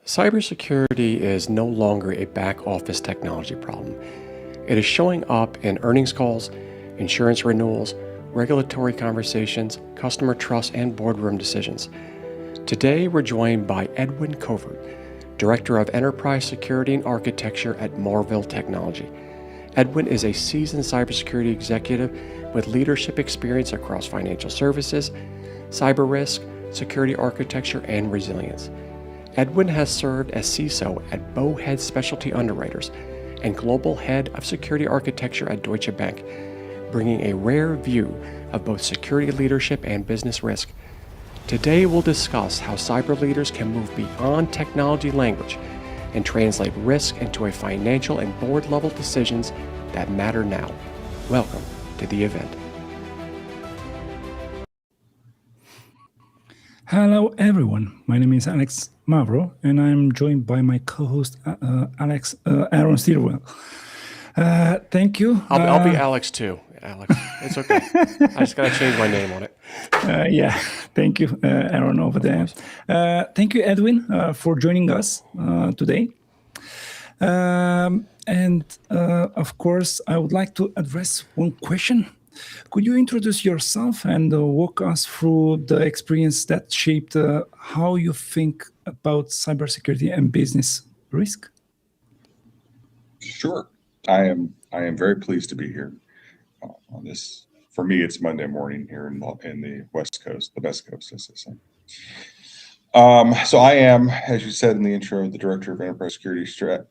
Cybersecurity is no longer a back office technology problem. It is showing up in earnings calls, insurance renewals, regulatory conversations, customer trust, and boardroom decisions. Today, we're joined by Edwin Covert, Director of Enterprise Security and Architecture at Marvell Technology. Edwin is a seasoned cybersecurity executive with leadership experience across financial services, cyber risk, security architecture, and resilience. Edwin has served as CISO at Bowhead Specialty Underwriters and Global Head of Security Architecture at Deutsche Bank, bringing a rare view of both security leadership and business risk. Today, we'll discuss how cyber leaders can move beyond technology language and translate risk into a financial and board-level decisions that matter now. Welcome to the event. Hello, everyone. My name is Alex Mavro, and I'm joined by my co-host, Aaron Stilwell. Thank you. I'll be Alex too. Alex, it's okay. I just got to change my name on it. Yeah, thank you, Aaron over there. Thank you, Edwin, for joining us today. Of course, I would like to address one question. Could you introduce yourself and walk us through the experience that shaped how you think about cybersecurity and business risk? Sure. I am very pleased to be here on this. For me, it's Monday morning here in the West Coast, the best coast, as they say. So I am, as you said in the intro, the Director of Enterprise Security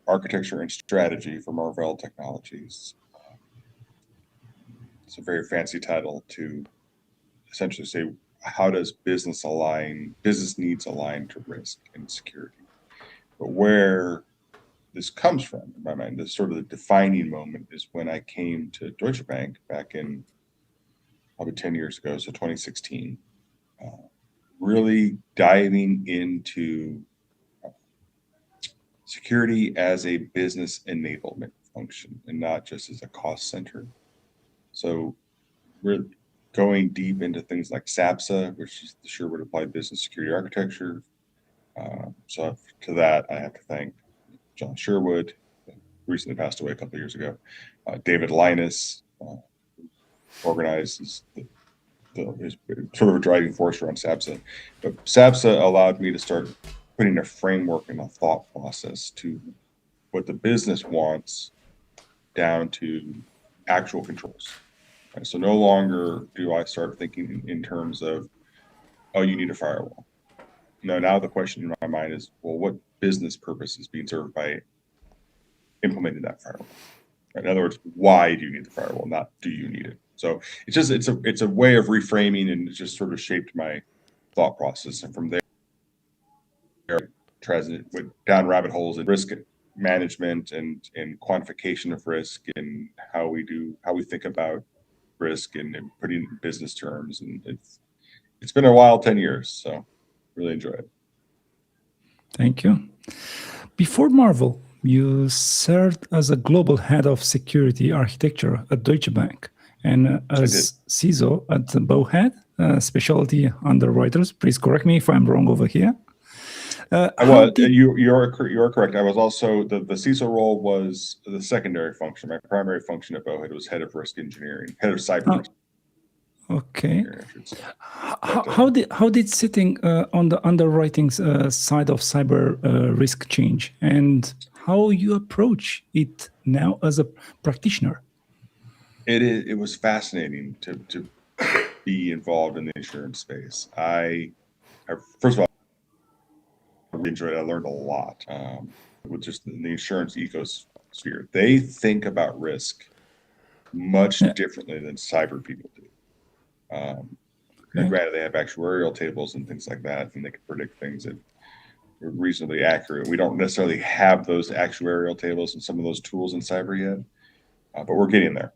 Architecture and Strategy for Marvell Technologies. It's a very fancy title to essentially say, how does business needs align to risk and security? But where this comes from, in my mind, this sort of the defining moment is when I came to Deutsche Bank back in probably 10 years ago, so 2016, really diving into security as a business enablement function and not just as a cost center. So we're going deep into things like SAPSA, which is the Sherwood Applied Business Security Architecture. So to that, I have to thank John Sherwood, who recently passed away a couple of years ago, David Linus, who organizes is sort of a driving force around SAPSA. But SAPSA allowed me to start putting a framework and a thought process to what the business wants down to actual controls. Right? So no longer do I start thinking in terms of, oh, you need a firewall. No, now the question in my mind is, well, what business purpose is being served by implementing that firewall? Right? In other words, why do you need the firewall, not do you need it? So it's a way of reframing, and it just sort of shaped my thought process. And from there, went down rabbit holes in risk management and quantification of risk and how we think about risk and putting in business terms. And it's been a while, 10 years, so really enjoy it. Thank you. Before Marvell, you served as a global head of security architecture at Deutsche Bank and as CISO at Bowhead Specialty Underwriters. Please correct me if I'm wrong over here. You're correct. I was also the CISO role was the secondary function. My primary function at Bowhead was head of risk engineering, head of cyber risk. Okay. How did sitting on the underwriting side of cyber risk change, and how you approach it now as a practitioner? It was fascinating to be involved in the insurance space. I first of all, I really enjoyed it. I learned a lot with just the insurance ecosphere. They think about risk much differently than cyber people do. And granted, they have actuarial tables and things like that, and they can predict things that are reasonably accurate. We don't necessarily have those actuarial tables and some of those tools in cyber yet, but we're getting there.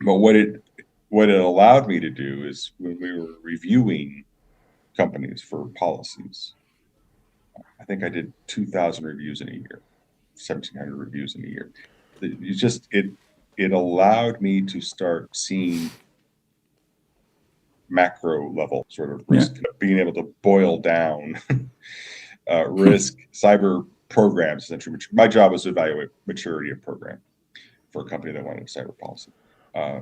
But what it allowed me to do is when we were reviewing companies for policies, I think I did 2,000 reviews in a year, 1,700 reviews in a year. It allowed me to start seeing macro level sort of risk, being able to boil down risk, cyber programs. Essentially, my job was to evaluate maturity of program for a company that wanted a cyber policy.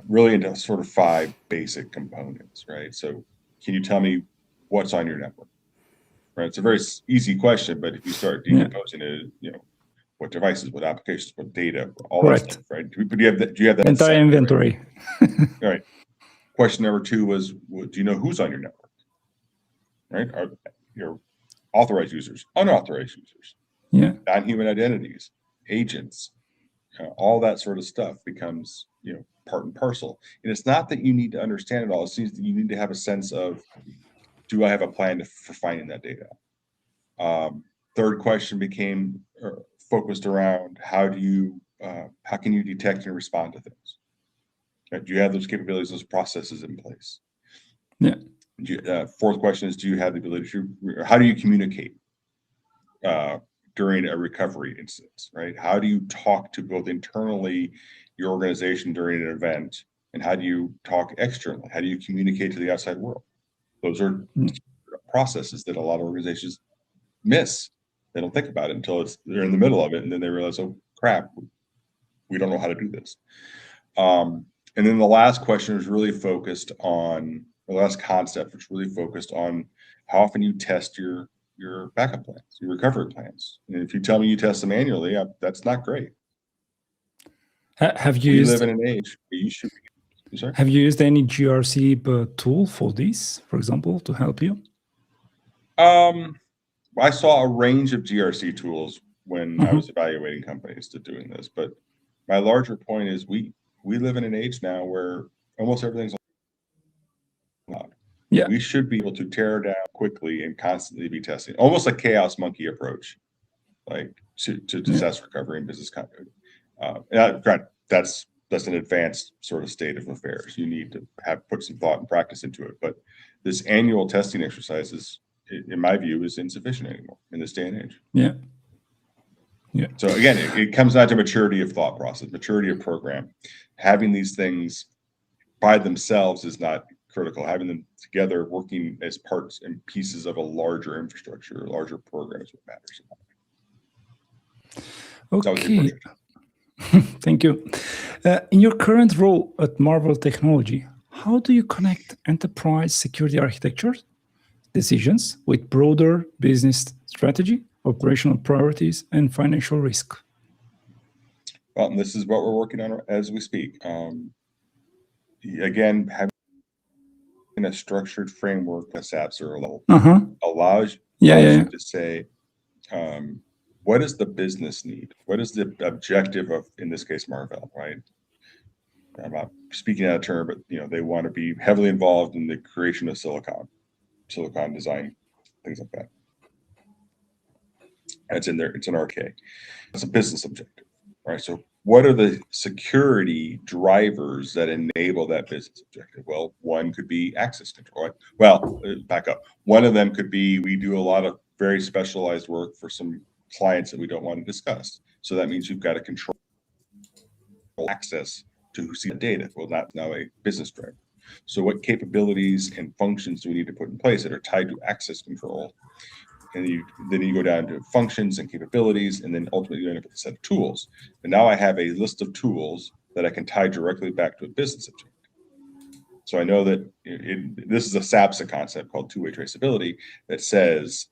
Really into sort of 5 basic components, right? So can you tell me what's on your network? Right. It's a very easy question, but if you start decomposing it, what devices, what applications, what data, all that stuff, right? Do you have that? Do you have that entire set, inventory? Right? All right. Question number 2 was, do you know who's on your network? Right? Are your authorized users, unauthorized users, non-human identities, agents, all that sort of stuff becomes, part and parcel. And it's not that you need to understand it all. It seems that you need to have a sense of, do I have a plan for finding that data? Third question became focused around how can you detect and respond to things? Right? Do you have those capabilities, those processes in place? Yeah. Fourth question is, do you have the ability to, how do you communicate during a recovery instance, right? How do you talk to both internally your organization during an event, and how do you talk externally? How do you communicate to the outside world? Those are processes that a lot of organizations miss. They don't think about it until they're in the middle of it, and then they realize, oh crap, we don't know how to do this. And then the last question is really focused on, the last concept is really focused on how often you test your backup plans, your recovery plans. And if you tell me you test them annually, that's not great. Have you We used, live in an age where you should be. Sorry? Have you used any GRC tool for this, for example, to help you? I saw a range of GRC tools when I was evaluating companies to doing this, but my larger point is we live in an age now where almost everything's allowed. Yeah. We should be able to tear down quickly and constantly be testing, almost like chaos monkey approach, like to disaster recovery and business continuity. That's an advanced sort of state of affairs. You need to put some thought and practice into it. But this annual testing exercise is, in my view, is insufficient anymore in this day and age. Yeah. So again, it comes down to maturity of thought process, maturity of program. Having these things by themselves is not critical. Having them together, working as parts and pieces of a larger infrastructure, a larger program is what matters. Okay. Thank you. In your current role at Marvell Technology, how do you connect enterprise security architecture decisions with broader business strategy, operational priorities, and financial risk? Well, this is what we're working on as we speak. Again, having a structured framework with SAPs or level allows you to say, what is the business need? What is the objective of, in this case, Marvell, right? I'm not speaking out of turn, but they want to be heavily involved in the creation of silicon design, things like that. It's in there. It's an RK. It's a business objective, right? So what are the security drivers that enable that business objective? Well, one could be access control. Right? Well, back up. One of them could be, we do a lot of very specialized work for some clients that we don't want to discuss. So that means you've got to control access to who sees the data. Well, that's now a business driver. So what capabilities and functions do we need to put in place that are tied to access control? And then you go down to functions and capabilities, and then ultimately you end up with a set of tools. And now I have a list of tools that I can tie directly back to a business objective. So I know that this is a SAPSA concept called two-way traceability that says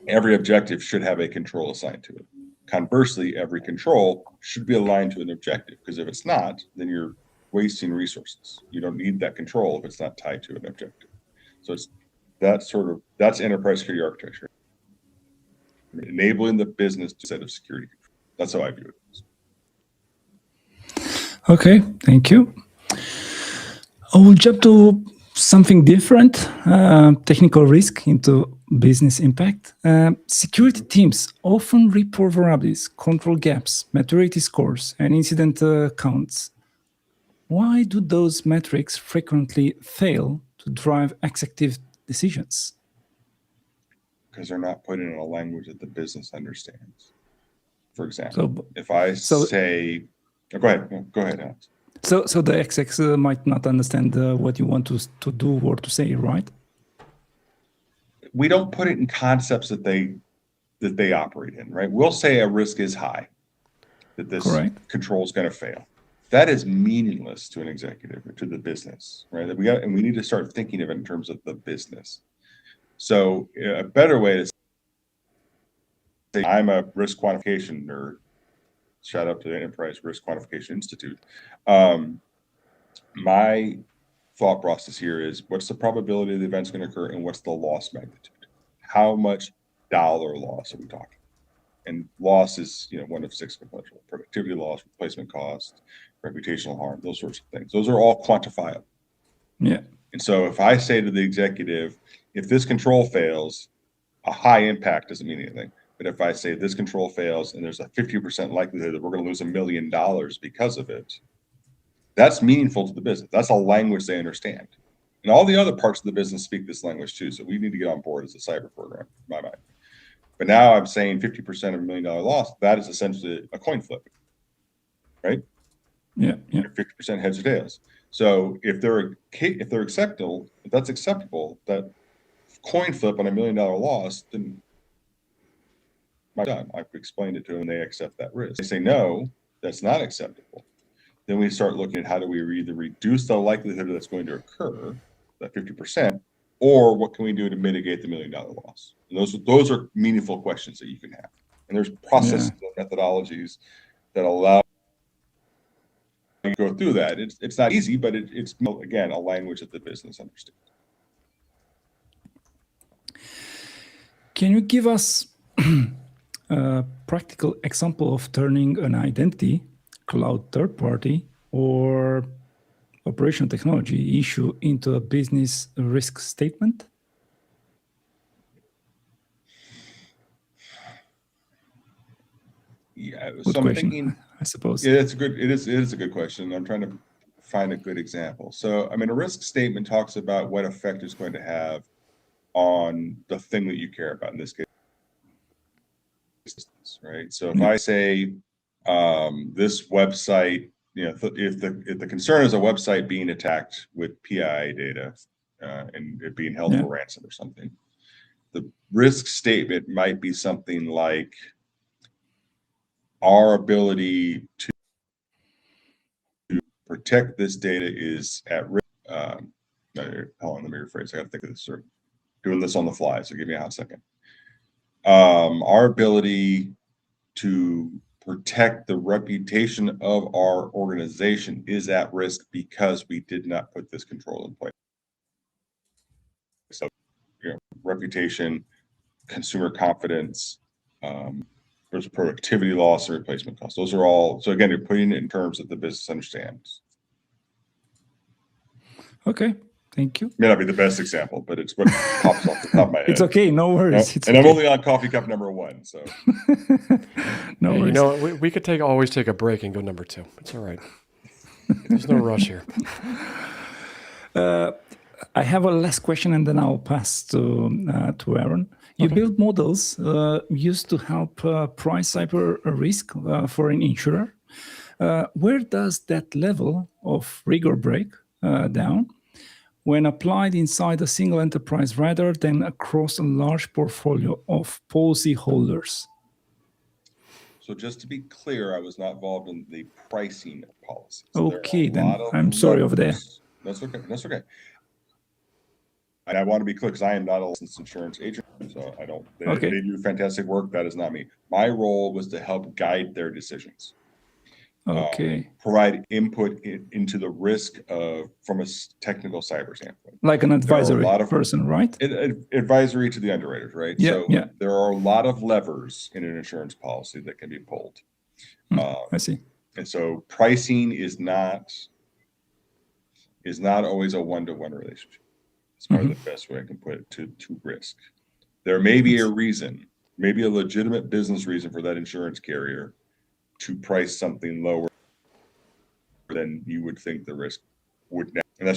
every objective should have a control assigned to it. Conversely, every control should be aligned to an objective, because if it's not, then you're wasting resources. You don't need that control if it's not tied to an objective. So that's enterprise security architecture, enabling the business to set of security. That's how I view it. Okay, thank you. I will jump to something different, technical risk into business impact. Security teams often report vulnerabilities, control gaps, maturity scores, and incident counts. Why do those metrics frequently fail to drive executive decisions? Because they're not put in a language that the business understands. For example, if I say, go ahead, Alex. So the execs might not understand what you want to do or to say, right? We don't put it in concepts that they that they operate in, right? We'll say a risk is high, that this Correct. control is going to fail. That is meaningless to an executive or to the business, right? And we need to start thinking of it in terms of the business. So a better way to say, I'm a risk quantification nerd. Shout out to the Enterprise Risk Quantification Institute. My thought process here is, what's the probability the event's going to occur, and what's the loss magnitude? How much dollar loss are we talking? And loss is, one of 6 components: productivity loss, replacement cost, reputational harm, those sorts of things. Those are all quantifiable. Yeah. And so if I say to the executive, if this control fails, a high impact doesn't mean anything. But if I say this control fails and there's a 50% likelihood that we're going to lose $1 million because of it, that's meaningful to the business. That's a language they understand. And all the other parts of the business speak this language too. So we need to get on board as a cyber program, in my mind. But now I'm saying 50% of $1 million loss, that is essentially a coin flip, right? Yeah. 50% heads or tails. So if they're acceptable, if that's acceptable, that coin flip on $1 million loss, then I'm done. I've explained it to them, and they accept that risk. They say no, that's not acceptable. Then we start looking at how do we either reduce the likelihood that's going to occur, that 50%, or what can we do to mitigate the $1 million loss? And those are meaningful questions that you can have. And there's processes and methodologies that allow you to go through that. It's not easy, but it's again a language that the business understands. Can you give us a practical example of turning an identity, cloud third party, or operational technology issue into a business risk statement? Yeah, Good so I'm question, thinking, I suppose. yeah, it is a good question. I'm trying to find a good example. So, I mean, a risk statement talks about what effect it's going to have on the thing that you care about, in this case, right? So if I say this website, if the concern is a website being attacked with PII data and it being held for ransom or something, the risk statement might be something like, our ability to protect this data is at risk. Hold on, let me rephrase. I got to think of this. Doing this on the fly, so give me a hot second. Our ability to protect the reputation of our organization is at risk because we did not put this control in place. So, reputation, consumer confidence, there's productivity loss and replacement costs. Those are all, so again, you're putting it in terms that the business understands. Okay, thank you. May not be the best example, but it's what pops off the top of my head. It's okay, no worries. And I'm only on coffee cup number 1, so. No Hey, worries. we could always take a break and go number 2. It's all right. There's no rush here. I have a last question, and then I'll pass to Aaron. You build models used to help price cyber risk for an insurer. Where does that level of rigor break down when applied inside a single enterprise rather than across a large portfolio of policy holders? So just to be clear, I was not involved in the pricing of policies. Okay, then I'm sorry over there. That's okay. That's okay. And I want to be clear because I am not a licensed insurance agent, so I don't. They do fantastic work. That is not me. My role was to help guide their decisions. Okay. Provide input into the risk from a technical cyber standpoint. Like an advisory person, right? Advisory to the underwriters, right? Yeah, so there are a lot of levers in an insurance policy that can be pulled. I see. And so pricing is not always a one-to-one relationship. It's probably the best way I can put it to risk. There may be a reason, maybe a legitimate business reason for that insurance carrier to price something lower than you would think the risk would. And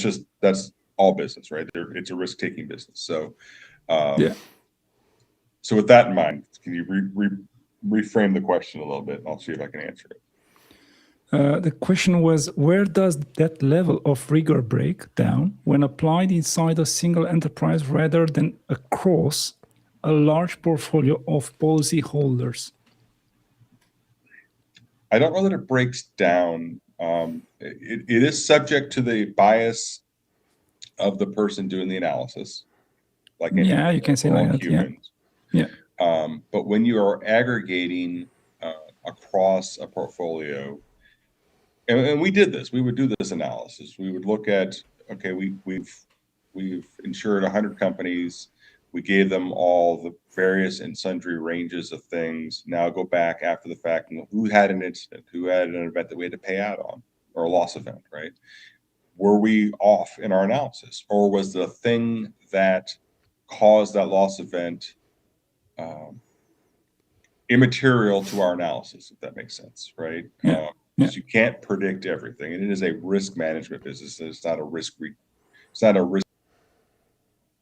that's all business, right? It's a risk-taking business. So, So with that in mind, can you reframe the question a little bit? I'll see if I can answer it. The question was, where does that level of rigor break down when applied inside a single enterprise rather than across a large portfolio of policyholders? I don't know that it breaks down. It is subject to the bias of the person doing the analysis, like Yeah, you can say we're all like that. Yeah. humans. Yeah. But when you are aggregating across a portfolio, and we did this, we would do this analysis. We would look at, okay, we've insured 100 companies. We gave them all the various and sundry ranges of things. Now go back after the fact and who had an incident, who had an event that we had to pay out on, or a loss event, right? Were we off in our analysis, or was the thing that caused that loss event immaterial to our analysis, if that makes sense, right? Yeah. Because you can't predict everything, and it is a risk management business. It's not a it's not a risk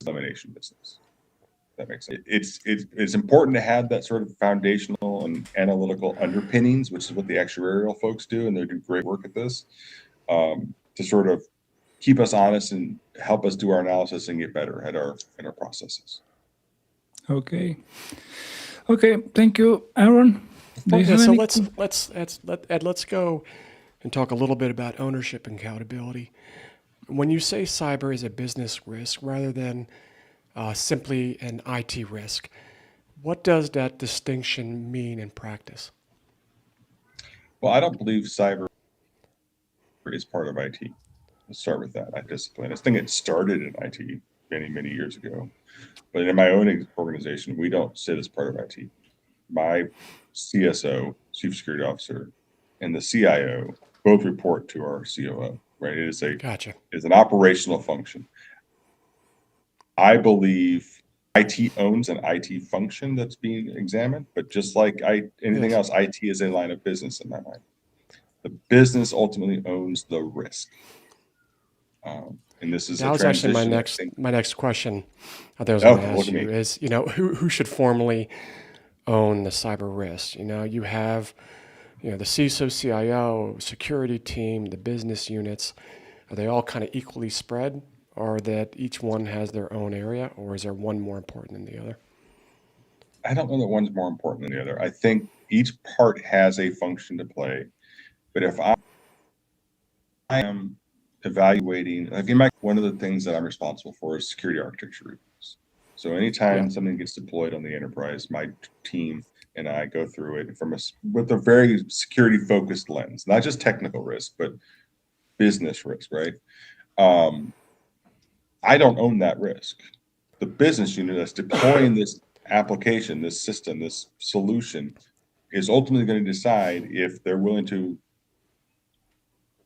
elimination business. That makes sense. It's important to have that sort of foundational and analytical underpinnings, which is what the actuarial folks do, and they do great work at this, to sort of keep us honest and help us do our analysis and get better at our processes. Okay. Okay. Thank you, Aaron. Do you Yeah, have so any- let's go and talk a little bit about ownership and accountability. When you say cyber is a business risk rather than simply an IT risk, what does that distinction mean in practice? Well, I don't believe cyber is part of IT. Let's start with that. I discipline. I think it started in IT many, many years ago. But in my own organization, we don't sit as part of IT. My CSO, Chief Security Officer, and the CIO both report to our COO, right? It is Gotcha. an operational function. I believe IT owns an IT function that's being examined, but just like anything else, IT is a line of business in my mind. The business ultimately owns the risk. And this is That a was actually transition. my next question. I was going to look ask at you me. is, who should formally own the cyber risk? You have, the CISO, CIO, security team, the business units. Are they all kind of equally spread, or that each one has their own area, or is there one more important than the other? I don't know that one's more important than the other. I think each part has a function to play. But if I am evaluating, like one of the things that I'm responsible for is security architecture reviews. So anytime something gets deployed on the enterprise, my team and I go through it with a very security focused lens, not just technical risk, but business risk, right? I don't own that risk. The business unit that's deploying this application, this system, this solution is ultimately going to decide if they're willing to,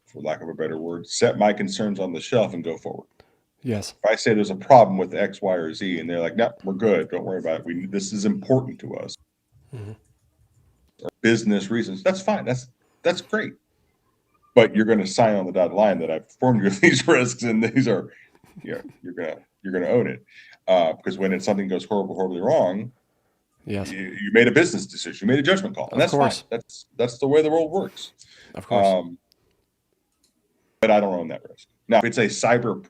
for lack of a better word, set my concerns on the shelf and go forward. Yes. If I say there's a problem with X, Y, or Z, and they're like, no, we're good. Don't worry about it. This is important to us. Mm-hmm. Or business reasons. That's fine. That's great. But you're going to sign on the dotted line that I've informed you of these risks, and these are, you're gonna own it. Because when something goes horribly wrong, yes, you made a business decision, you made a judgment call, and that's fine. That's the way the world works. Of course. But I don't own that risk. Now, if it's a cyber,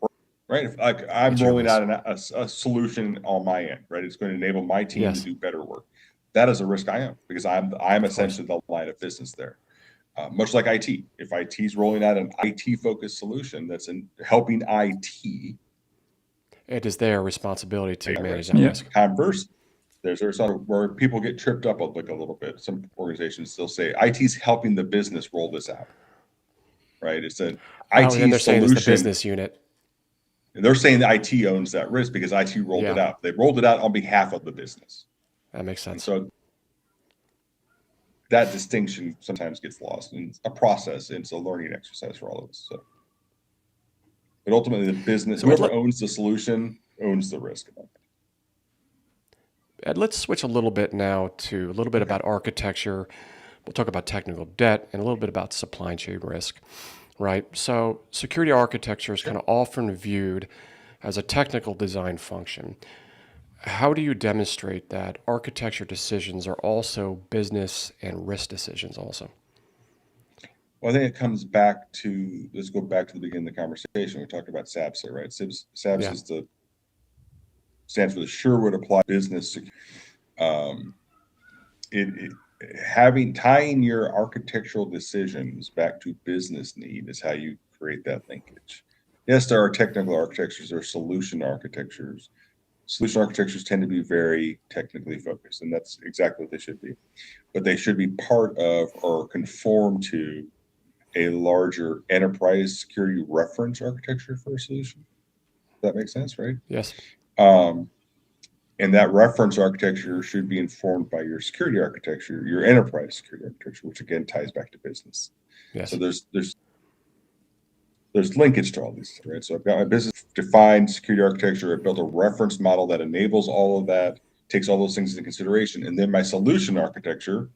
right? If I'm rolling out a solution on my end, right? It's going to enable my team to do better work. That is a risk I own because I'm essentially the line of business there. Much like IT. If IT is rolling out an IT-focused solution that's helping IT, it is their responsibility to manage that risk. Conversely, there's where people get tripped up like a little bit. Some organizations still say IT's helping the business roll this out, right? It's an IT and they're saying solution. it's the business unit. And they're saying the IT owns that risk because IT rolled it out. They rolled it out on behalf of the business. That makes sense. And so that distinction sometimes gets lost in a process. It's a learning exercise for all of us. So, but ultimately, the business, whoever owns the solution, owns the risk. Ed, let's switch a little bit now to a little bit about architecture. We'll talk about technical debt and a little bit about supply chain risk, right? So security architecture is kind of often viewed as a technical design function. How do you demonstrate that architecture decisions are also business and risk decisions also? Well, I think it comes back to, let's go back to the beginning of the conversation. We talked about SABSA, right? SABSA is stands for the Sherwood Applied Business. Tying your architectural decisions back to business need is how you create that linkage. Yes, there are technical architectures, there are solution architectures. Solution architectures tend to be very technically focused, and that's exactly what they should be. But they should be part of or conform to a larger enterprise security reference architecture for a solution. Does that make sense, right? Yes. And that reference architecture should be informed by your security architecture, your enterprise security architecture, which again ties back to business. Yes. So there's linkage to all these, right? So I've got my business defined security architecture. I built a reference model that enables all of that, takes all those things into consideration, and then my solution architecture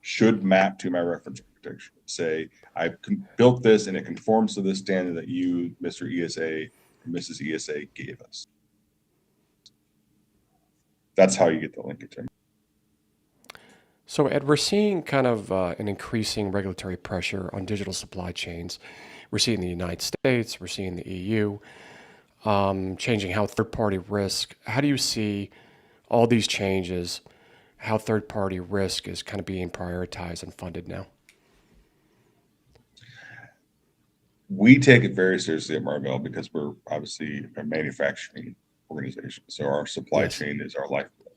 should map to my reference architecture. Say I built this and it conforms to this standard that you, Mr. ESA, or Mrs. ESA, gave us. That's how you get the linkage. So, Ed, we're seeing kind of an increasing regulatory pressure on digital supply chains. We're seeing the United States, we're seeing the EU, changing how third-party risk. How do you see all these changes, how third-party risk is kind of being prioritized and funded now? We take it very seriously at Marvell because we're obviously a manufacturing organization. So our supply Yes. chain is our lifeblood.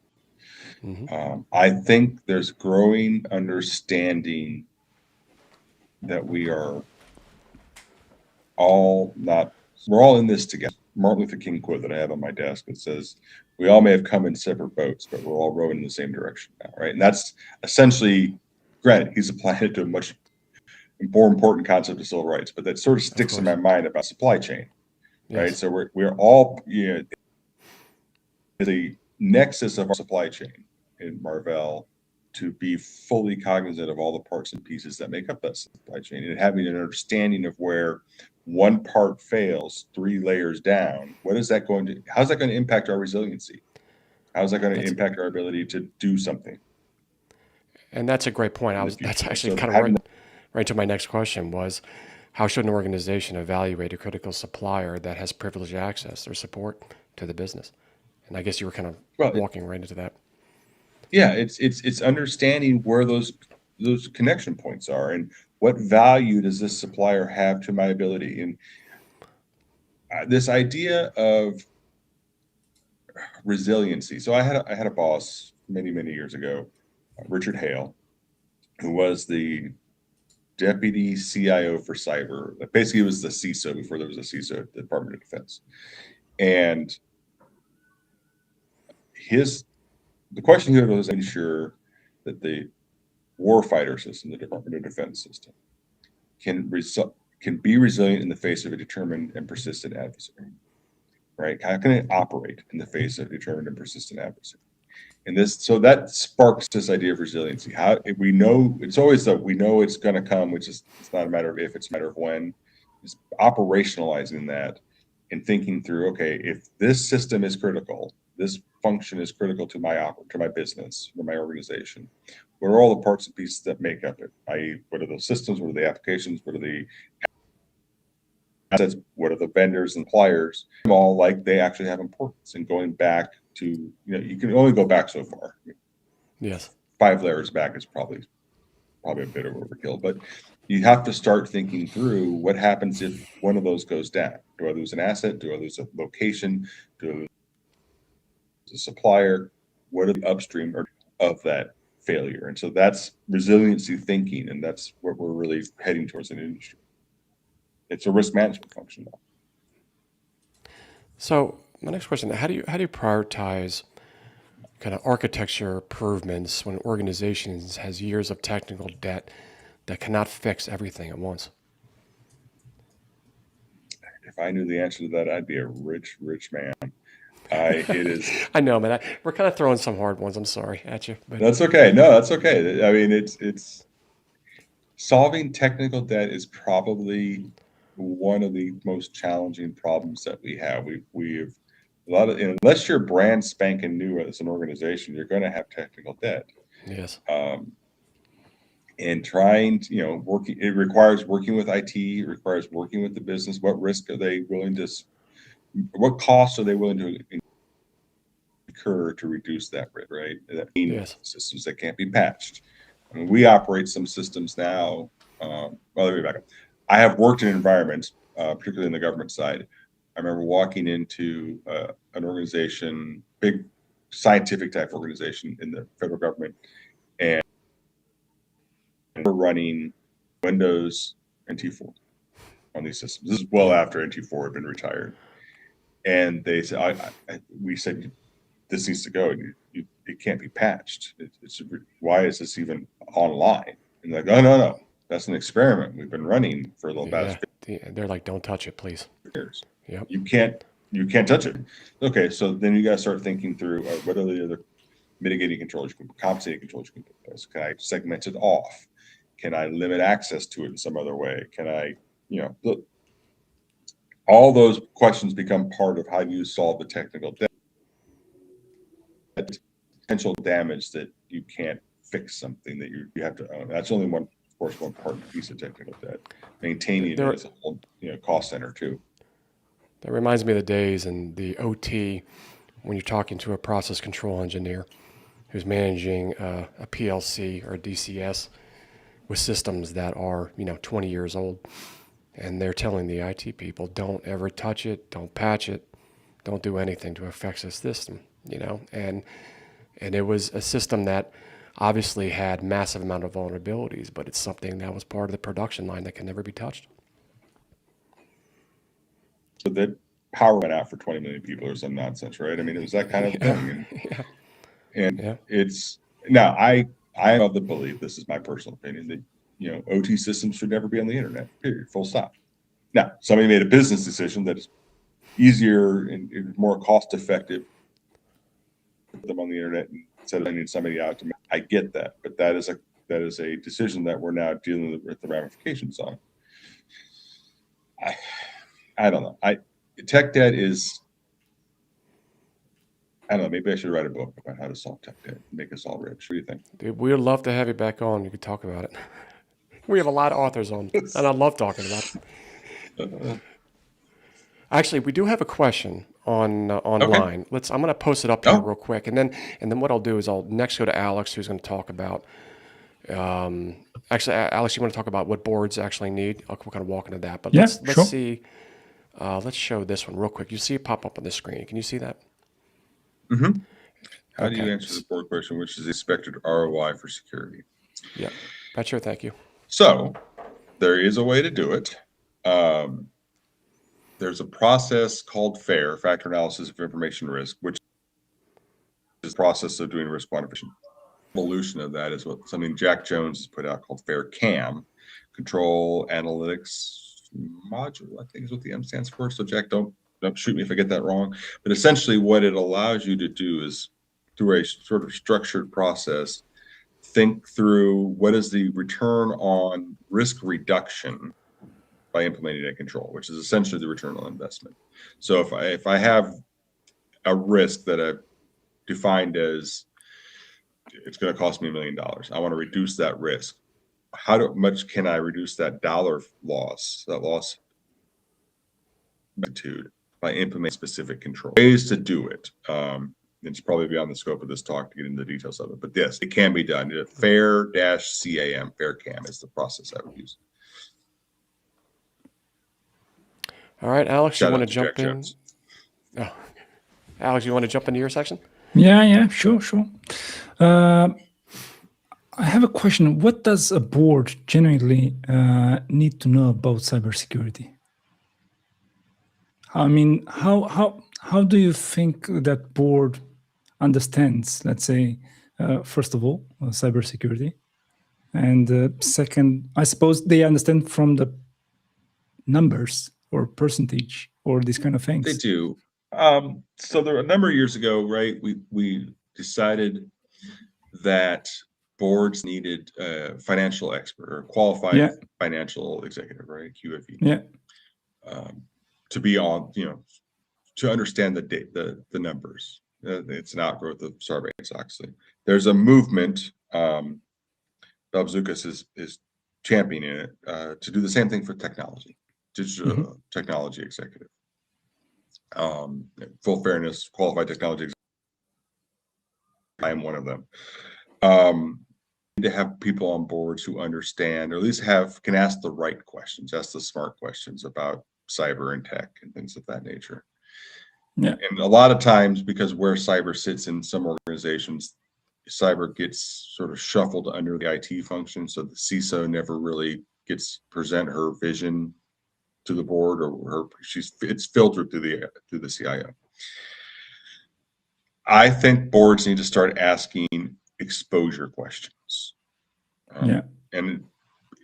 Mm-hmm. I think there's growing understanding that we're all in this together. Martin Luther King quote that I have on my desk that says, "We all may have come in separate boats, but we're all rowing in the same direction now," right? And that's essentially, granted, he's applying it to a much more important concept of civil rights, but that sort of sticks in my mind about supply chain, right? Yes. So we're all, the nexus of our supply chain in Marvell to be fully cognizant of all the parts and pieces that make up that supply chain and having an understanding of where one part fails 3 layers down. How's that going to impact our resiliency? How's that going to impact our ability to do something? And that's a great point. That's actually So kind of right to my next question was, how should an organization evaluate a critical supplier that has privileged access or support to the business? And I guess you were kind of walking right into that. Yeah, it's understanding where those connection points are and what value does this supplier have to my ability. And this idea of resiliency. So I had a boss many years ago, Richard Hale, who was the deputy CIO for cyber. Basically, he was the CISO before there was a CISO at the Department of Defense. And the question here was ensure that the warfighter system, the Department of Defense system, can be resilient in the face of a determined and persistent adversary, right? How can it operate in the face of a determined and persistent adversary? And so that sparks this idea of resiliency. We know it's going to come, which is, it's not a matter of if, it's a matter of when. It's operationalizing that and thinking through, okay, if this system is critical, this function is critical to my business or my organization, what are all the parts and pieces that make up it? I.e., what are those systems? What are the applications? What are the assets? What are the vendors and suppliers? All like they actually have importance. And going back to, you can only go back so far. Yes. 5 layers back is probably a bit of overkill, but you have to start thinking through what happens if one of those goes down. Do I lose an asset? Do I lose a location? Do I lose a supplier? What are the upstream of that failure? And so that's resiliency thinking, and that's what we're really heading towards in the industry. It's a risk management function now. So my next question: how do you prioritize kind of architecture improvements when organizations has years of technical debt that cannot fix everything at once? If I knew the answer to that, I'd be a rich man. It is. I know, man. We're kind of throwing some hard ones. I'm sorry at you, but That's okay. No, that's okay. I mean, it's solving technical debt is probably one of the most challenging problems that we have. We have a lot of, unless you're brand spanking new as an organization, you're going to have technical debt. yes. And trying to, it requires working with IT, it requires working with the business. What risk are they willing to, what costs are they willing to occur to reduce that risk, right? That means Yes. systems that can't be patched. I mean, we operate some systems now. Well, let me back up. I have worked in environments, particularly in the government side. I remember walking into an organization, big scientific type organization in the federal government, and we're running Windows NT4 on these systems. This is well after NT4 had been retired. And they said, we said, this needs to go. It can't be patched. Why is this even online? And they're like, oh, no, that's an experiment we've been running for the past 50 They're like, don't touch it, please. years. Yep. You can't touch it. Okay, so then you got to start thinking through what are the other mitigating controls you can put, compensating controls you can put. Can I segment it off? Can I limit access to it in some other way? Can I, look, all those questions become part of how you solve the technical potential damage that you can't fix something that you have to own. That's only one, of course, one part piece of technical debt. Maintaining it as a whole, cost center too. That reminds me of the days in the OT when you're talking to a process control engineer who's managing a PLC or a DCS with systems that are, 20 years old. And they're telling the IT people, don't ever touch it, don't patch it, don't do anything to affect the system, And it was a system that obviously had massive amount of vulnerabilities, but it's something that was part of the production line that can never be touched. So that power went out for 20 million people or some nonsense, right? I mean, it was that kind of thing. And it's now I am of the belief, this is my personal opinion, that OT systems should never be on the internet, period, full stop. Now, somebody made a business decision that is easier and more cost effective to put them on the internet instead of sending somebody out to. I get that, but that is a decision that we're now dealing with the ramifications on. I don't know. Tech debt is. I don't know. Maybe I should write a book about how to solve tech debt and make us all rich. What do you think? Dude, we would love to have you back on. You could talk about it. We have a lot of authors on, and I love talking about it. Actually, we do have a question online. Okay. I'm going to post it up here real quick, and then what I'll do is I'll next go to Alex, who's going to talk about. Actually, Alex, you want to talk about what boards actually need? I'll kind of walk into that, but let's see. Let's show this one real quick. You see it pop up on the screen. Can you see that? Mm-hmm. How do you answer the board question, which is the expected ROI for security? Yeah, that's your thank you. So there is a way to do it. There's a process called FAIR, Factor Analysis of Information Risk, which is the process of doing risk quantification. Evolution of that is something Jack Jones has put out called FAIR CAM, Control Analytics Module, I think is what the M stands for. So Jack, don't shoot me if I get that wrong. But essentially what it allows you to do is through a sort of structured process, think through what is the return on risk reduction by implementing a control, which is essentially the return on investment. So if I have a risk that I've defined as it's going to cost me $1 million, I want to reduce that risk. How much can I reduce that loss magnitude by implementing specific control? Ways to do it. It's probably beyond the scope of this talk to get into the details of it, but yes, it can be done. FAIR-CAM, FAIR-CAM is the process I would use. All right, Alex, you want to jump in? Jones. Oh. Alex, you want to jump into your section? Yeah, sure. I have a question. What does a board genuinely need to know about cybersecurity? I mean, how do you think that board understands, let's say, first of all, cybersecurity, and second, I suppose they understand from the numbers or percentage or these kind of things. They do. So there a number of years ago, right, we decided that boards needed a financial expert or qualified financial executive, right, QFE. Yeah. To be on, to understand the numbers. It's an outgrowth of Sarbanes-Oxley. There's a movement, Bob Zukas is championing it, to do the same thing for technology, digital technology executive. Full fairness, qualified technology executive I'm one of them. To have people on boards who understand, or at least can ask the right questions, ask the smart questions about cyber and tech and things of that nature. Yeah. And a lot of times, because where cyber sits in some organizations, cyber gets sort of shuffled under the IT function. So the CISO never really gets present her vision to the board, or it's filtered through the CIO. I think boards need to start asking exposure questions. Yeah. And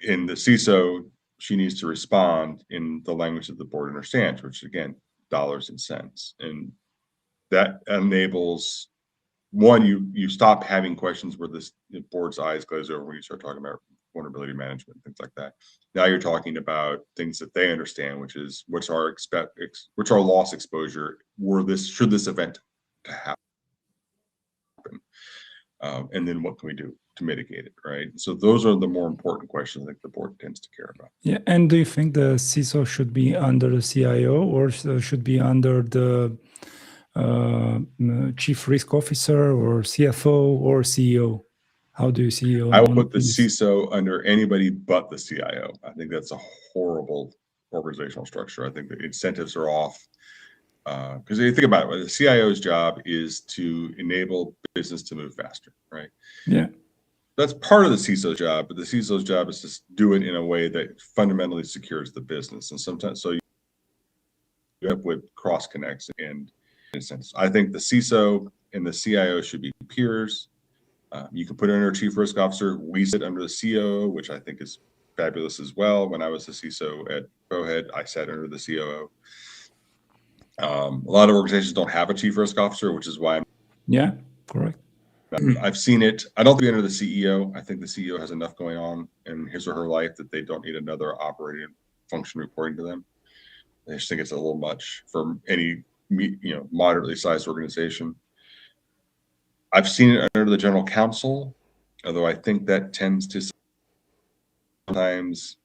in the CISO, she needs to respond in the language that the board understands, which again, dollars and cents. And that enables, one, you stop having questions where the board's eyes glaze over when you start talking about vulnerability management, things like that. Now you're talking about things that they understand, which is what's our loss exposure should this event to happen. And then what can we do to mitigate it, right? So those are the more important questions I think the board tends to care about. Yeah, and do you think the CISO should be under the CIO or should be under the Chief Risk Officer or CFO or CEO? How do you see? I will put the CISO under anybody but the CIO. I think that's a horrible organizational structure. I think the incentives are off. Because if you think about it, the CIO's job is to enable business to move faster, right? Yeah. That's part of the CISO's job, but the CISO's job is to do it in a way that fundamentally secures the business. And sometimes, so you end up with cross connects and incentives. I think the CISO and the CIO should be peers. You can put it under a chief risk officer. We sit under the COO, which I think is fabulous as well. When I was the CISO at Bowhead, I sat under the COO. A lot of organizations don't have a chief risk officer, which is why yeah, correct. I've seen it. I don't think under the CEO. I think the CEO has enough going on in his or her life that they don't need another operating function reporting to them. I just think it's a little much for any moderately sized organization. I've seen it under the general counsel, although I think that tends to sometimes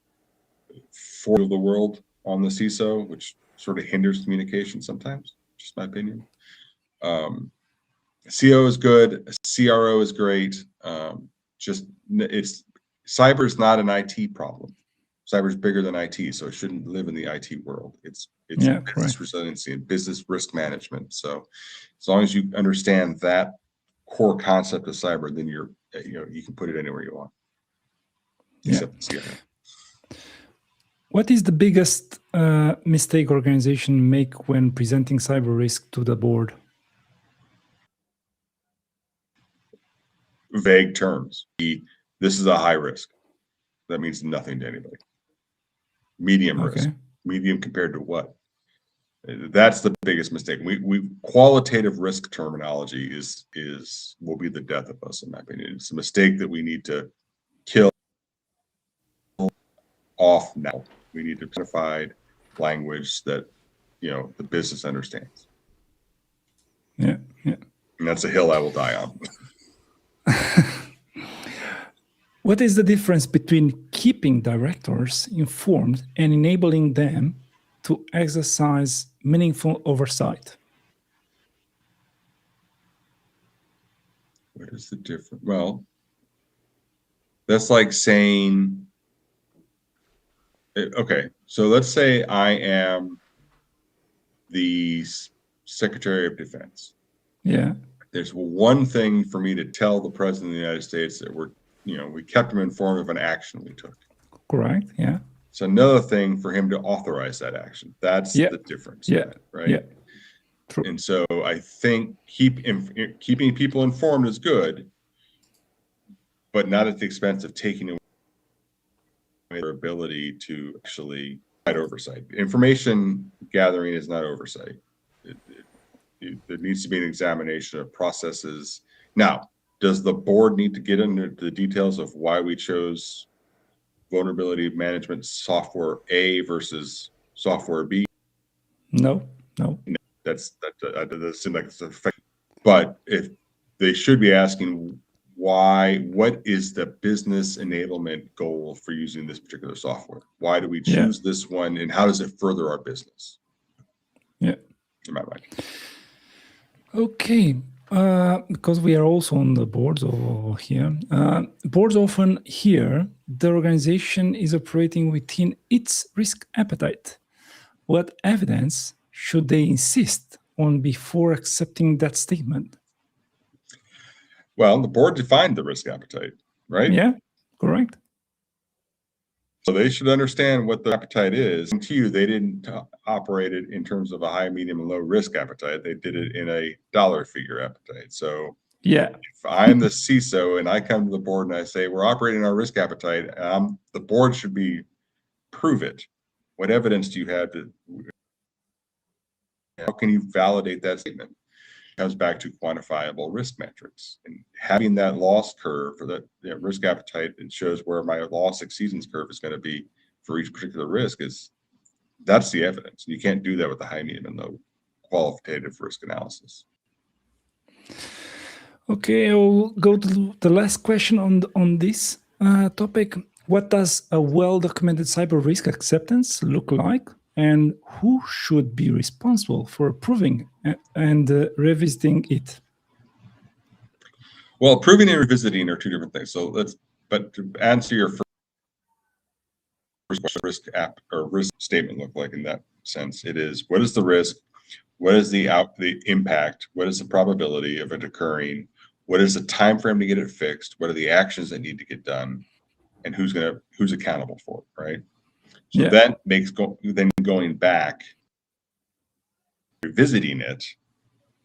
for the world on the CISO, which sort of hinders communication sometimes, just my opinion. CO is good, CRO is great. Cyber is not an IT problem. Cyber is bigger than IT, so it shouldn't live in the IT world. It's business resiliency and business risk management. So as long as you understand that core concept of cyber, then you can put it anywhere you want. Except the CRO. What is the biggest mistake organizations make when presenting cyber risk to the board? Vague terms. This is a high risk. That means nothing to anybody. Medium risk. Medium compared to what? That's the biggest mistake. We qualitative risk terminology will be the death of us, in my opinion. It's a mistake that we need to kill off now. We need to simplify language that the business understands. Yeah. And that's a hill I will die on. What is the difference between keeping directors informed and enabling them to exercise meaningful oversight? What is the difference? Well, that's like saying, okay, so let's say I am the Secretary of Defense. Yeah. There's one thing for me to tell the President of the United States that we kept him informed of an action we took. Correct. Yeah. It's another thing for him to authorize that action. That's the difference. Yeah. Right. Yeah. True. And so I think keeping people informed is good, but not at the expense of taking away their ability to actually provide oversight. Information gathering is not oversight. There needs to be an examination of processes. Now, does the board need to get into the details of why we chose vulnerability management software A versus software B? No. That seems like it's effective. But if they should be asking what is the business enablement goal for using this particular software? Why do we choose this one, and how does it further our business? Yeah. In my mind. Okay. Because we are also on the boards over here, boards often hear the organization is operating within its risk appetite. What evidence should they insist on before accepting that statement? Well, the board defined the risk appetite, right? Yeah, correct. So they should understand what the appetite is. And to you, they didn't operate it in terms of a high, medium, and low risk appetite. They did it in a dollar figure appetite. So Yeah, if I'm the CISO and I come to the board and I say, we're operating our risk appetite, the board should be, prove it. What evidence do you have to, how can you validate that statement? It comes back to quantifiable risk metrics, and having that loss curve for that risk appetite, it shows where my loss exceedance curve is going to be for each particular risk. That's the evidence. You can't do that with the high, medium, and low qualitative risk analysis. Okay, I'll go to the last question on this topic. What does a well-documented cyber risk acceptance look like, and who should be responsible for approving and revisiting it? Well, approving and revisiting are two different things. But to answer your first question, risk statement look like in that sense, it is, what is the risk? What is the impact? What is the probability of it occurring? What is the time frame to get it fixed? What are the actions that need to get done? And who's accountable for it, right? So Yeah. that makes then going back, revisiting it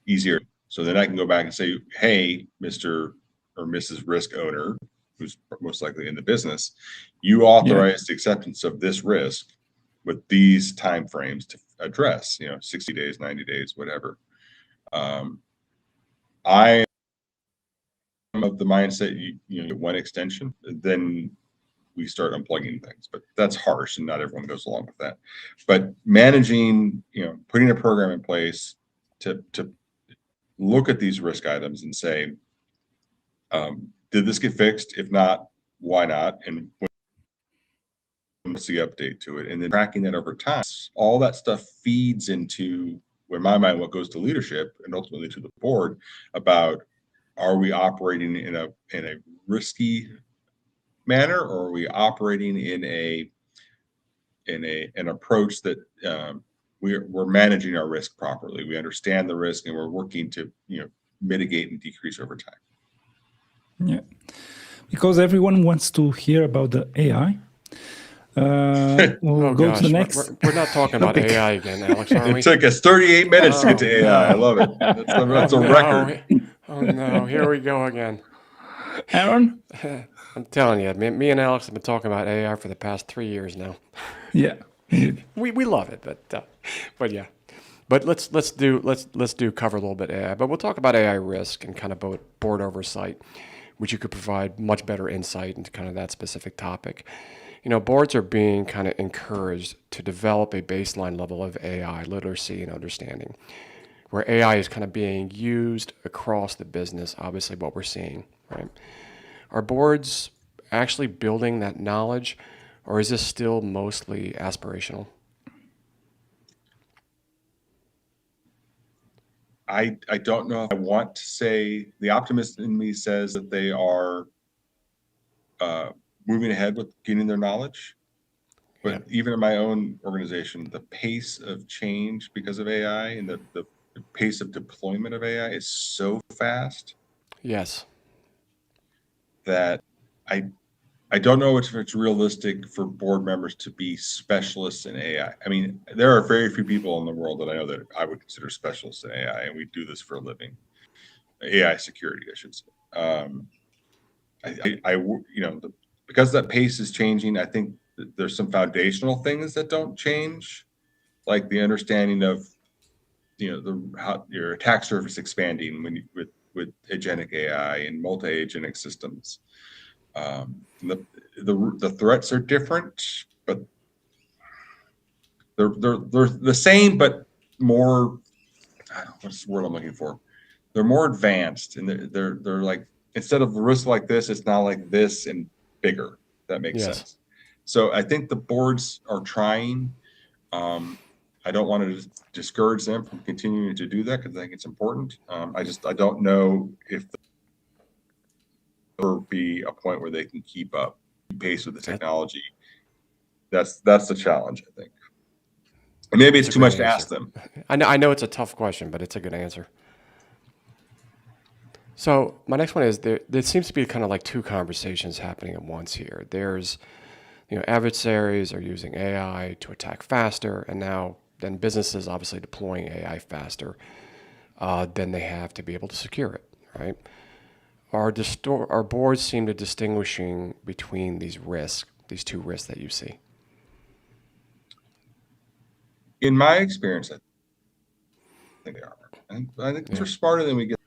easier. So then I can go back and say, hey, Mr. or Mrs. Risk owner, who's most likely in the business, you authorized the acceptance of this risk with these timeframes to address, 60 days, 90 days, whatever. I am of the mindset, one extension, then we start unplugging things, but that's harsh and not everyone goes along with that. But managing, putting a program in place to look at these risk items and say, did this get fixed? If not, why not? And what's the update to it? And then tracking that over time, all that stuff feeds into, in my mind, what goes to leadership and ultimately to the board about, are we operating in a risky manner, or are we operating in an approach that we're managing our risk properly? We understand the risk and we're working to mitigate and decrease over time. Yeah, because everyone wants to hear about the AI. We'll go to the next. We're not talking about AI again, Alex, are we? It took us 38 minutes to get to AI. I love it. That's a record. Oh no, here we go again. Aaron? I'm telling you, me and Alex have been talking about AI for the past 3 years now. Yeah. We love it, but yeah. But let's cover a little bit AI. But we'll talk about AI risk and kind of board oversight, which you could provide much better insight into kind of that specific topic. Boards are being kind of encouraged to develop a baseline level of AI literacy and understanding, where AI is kind of being used across the business, obviously what we're seeing, right? Are boards actually building that knowledge, or is this still mostly aspirational? I don't know if I want to say, the optimist in me says that they are moving ahead with gaining their knowledge. But even in my own organization, the pace of change because of AI and the pace of deployment of AI is so fast. Yes. That I don't know if it's realistic for board members to be specialists in AI. I mean, there are very few people in the world that I know that I would consider specialists in AI, and we do this for a living. AI security, I should say. Because that pace is changing, I think there's some foundational things that don't change, like the understanding of, how your attack surface expanding with agentic AI and multi-agentic systems. The threats are different, but they're the same, but more. What's the word I'm looking for? They're more advanced, and they're like, instead of a risk like this, it's now like this and bigger. That makes sense. So I think the boards are trying. I don't want to discourage them from continuing to do that because I think it's important. I don't know if there will be a point where they can keep pace with the technology. That's the challenge, I think. And maybe it's too much to ask them. I know it's a tough question, but it's a good answer. So my next one is there seems to be kind of like two conversations happening at once here. There's, adversaries are using AI to attack faster, and then businesses obviously deploying AI faster than they have to be able to secure it, right? Our boards seem to distinguishing between these two risks that you see. In my experience, I think they are. I think they're smarter than we get.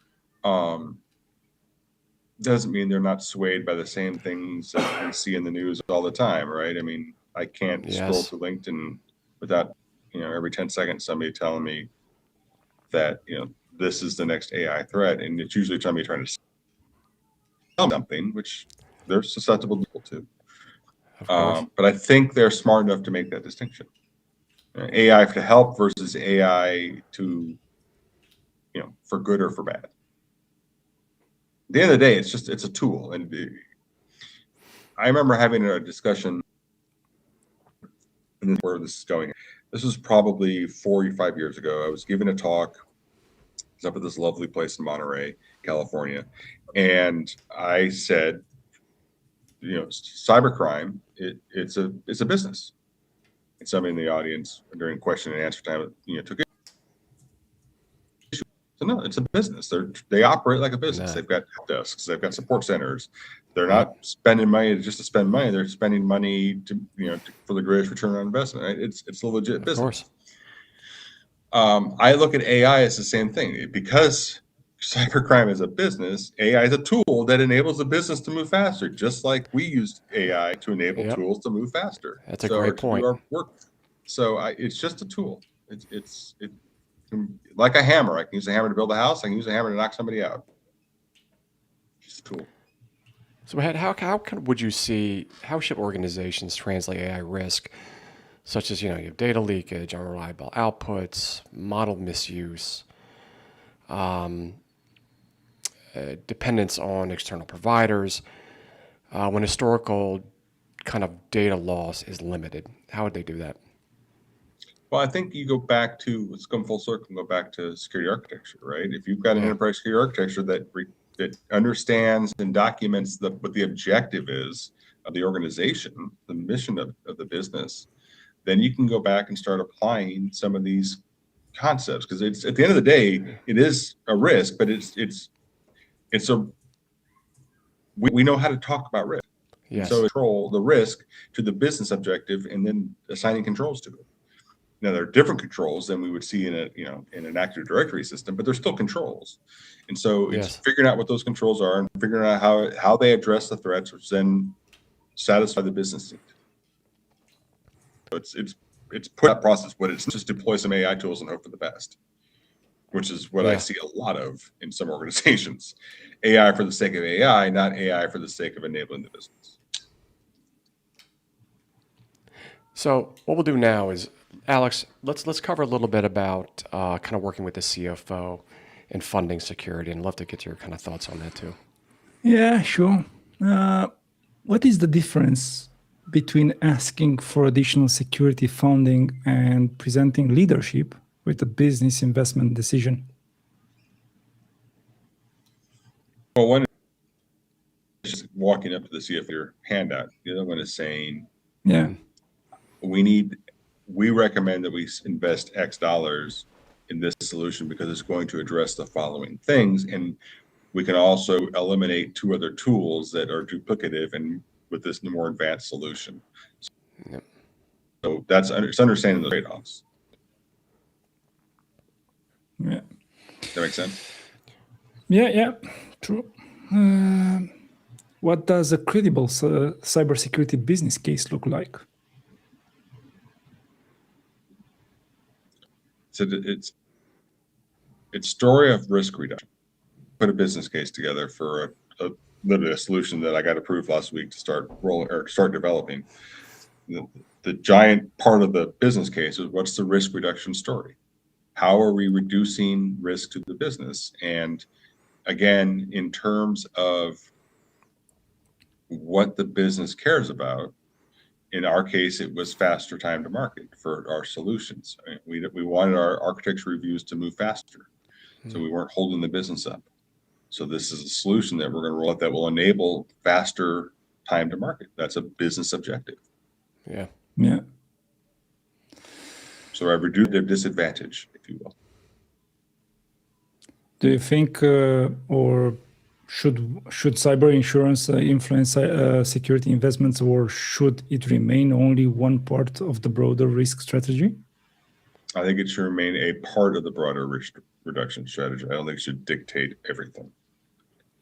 Doesn't mean they're not swayed by the same things that we see in the news all the time, right? I mean, I can't scroll through LinkedIn without, every 10 seconds somebody telling me that, this is the next AI threat. And it's usually somebody trying to sell something, which they're susceptible to. But I think they're smart enough to make that distinction. AI to help versus AI to, for good or for bad. At the end of the day, it's a tool. And I remember having a discussion where this is going. This was probably 4 or 5 years ago. I was giving a talk. I was up at this lovely place in Monterey, California. And I said, cybercrime, it's a business. And somebody in the audience during question and answer time, took it. So no, it's a business. They operate like a business. They've got desks. They've got support centers. They're not spending money just to spend money. They're spending money to for the greatest return on investment. Right? It's a legit business. I look at AI as the same thing because cybercrime is a business. AI is a tool that enables the business to move faster, just like we use AI to enable tools to move faster. That's a great point. So it's just a tool. It's like a hammer. I can use a hammer to build a house. I can use a hammer to knock somebody out. It's a tool. So, how would you see how should organizations translate AI risk, such as you have data leakage, unreliable outputs, model misuse, dependence on external providers, when historical kind of data loss is limited? How would they do that? Well, I think you go back to, let's come full circle and go back to security architecture, right? If you've got an enterprise security architecture that understands and documents what the objective is of the organization, the mission of the business, then you can go back and start applying some of these concepts. Because it's at the end of the day, it is a risk, but we know how to talk about risk. Yes. So control the risk to the business objective and then assigning controls to it. Now, there are different controls than we would see in an Active Directory system, but they're still controls. And so it's figuring out what those controls are and figuring out how they address the threats, which then satisfy the business need. So it's put that process, but it's just deploy some AI tools and hope for the best, which is what I see a lot of in some organizations. AI for the sake of AI, not AI for the sake of enabling the business. So what we'll do now is, Alex, let's cover a little bit about kind of working with the CFO and funding security, and I'd love to get your kind of thoughts on that too. Yeah, sure. What is the difference between asking for additional security funding and presenting leadership with a business investment decision? Well, one is just walking up to the CFO, your hand out. The other one is saying, we recommend that we invest X dollars in this solution because it's going to address the following things. And we can also eliminate 2 other tools that are duplicative and with this more advanced solution. So it's understanding the trade-offs. Yeah. Does that make sense? Yeah, true. What does a credible cybersecurity business case look like? So it's story of risk reduction. Put a business case together for literally a solution that I got approved last week to start developing. the giant part of the business case is what's the risk reduction story? How are we reducing risk to the business? And again, in terms of what the business cares about, in our case, it was faster time to market for our solutions. I mean, we wanted our architecture reviews to move faster, so we weren't holding the business up. So this is a solution that we're going to roll out that will enable faster time to market. That's a business objective. Yeah. Yeah. So I reduced their disadvantage, if you will. Do you think, or should cyber insurance influence security investments, or should it remain only one part of the broader risk strategy? I think it should remain a part of the broader risk reduction strategy. I don't think it should dictate everything.